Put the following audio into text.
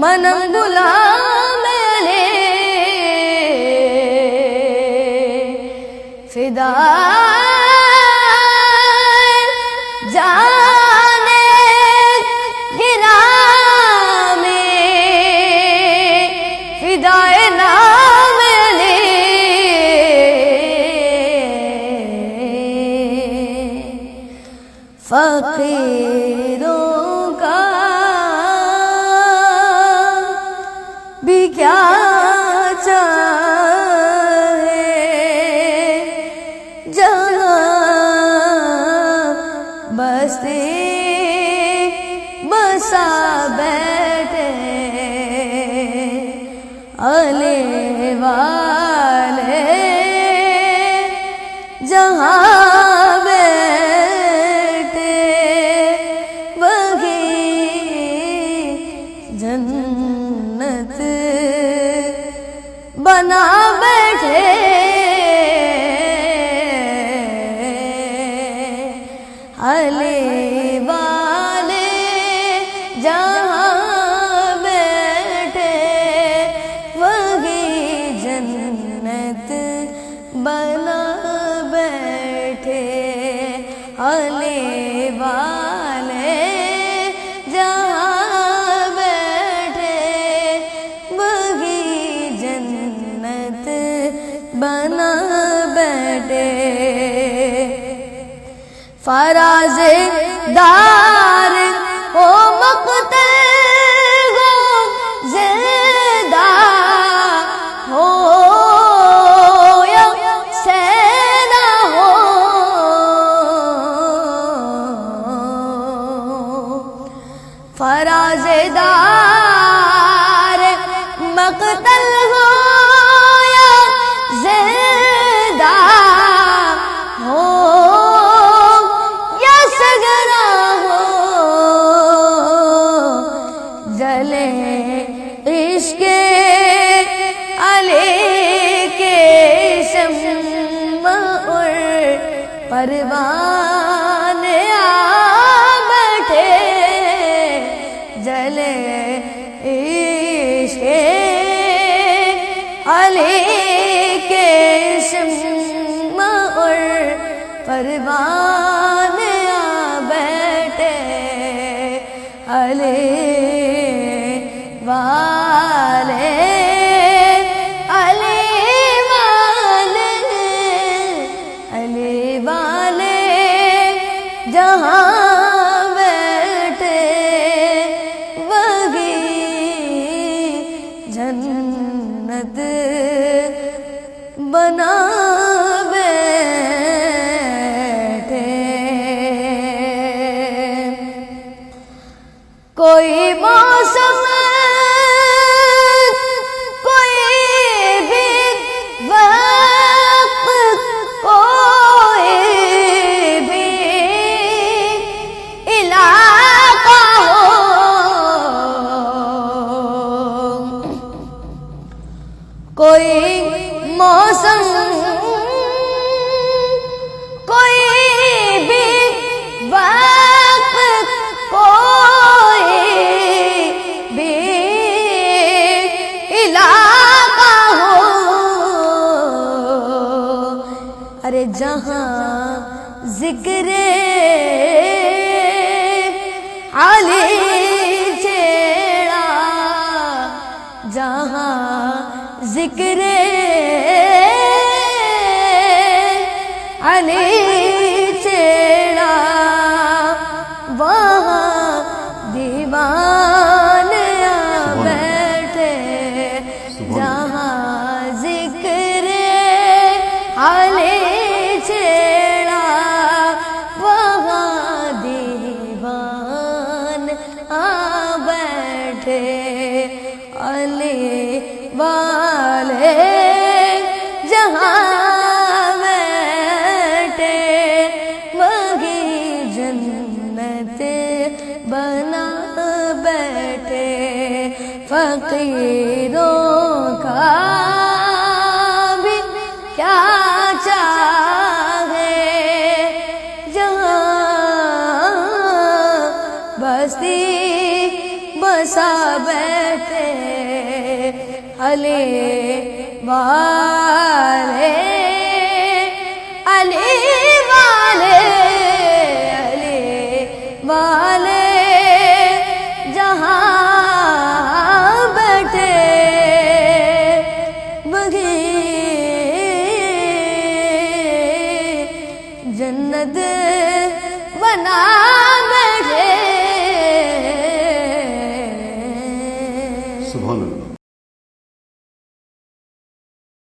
منم غلام علی فدا جانے گرامی فدائے نام علی فقیروں کا بھی کیا چاہے جہاں بستی بسا بیٹھے علی والے جہاں بیٹھے وہی جنت بنا بیٹھے علی والے جہاں بیٹھے وہی جنت بنا بیٹھے علی والے جہاں بیٹھے وہی جنت بنا بیٹھے فراز دار ہو مقتل ہو زندہ ہو یا سینہ ہو فراز دار مقتل ہو یا زندہ ہو یا سگنا ہو جلے عشق علی کے شمع اور پروان آ بیٹھے جلے عشق علی کے شمع اور پروان آ بیٹھے علی والے علی والے علی والے جہاں بیٹھے وہی جنت بنا بیٹھے کوئی موسم کوئی بھی وقت کوئی بھی علاقہ ہو کوئی موسم کوئی بھی وقت کوئی بھی علاقہ ہو ارے جہاں ذکر علی چھیڑا جہاں ذکر علی چھیڑا وہاں دیوان آ بیٹھے جہاں ذکر علی چھیڑا وہاں دیوان آ بیٹھے علی والے چاہے جہاں بستی بسا بیٹھے علی والے علی والے علی والے جہاں بیٹھے بگھی جنت بنا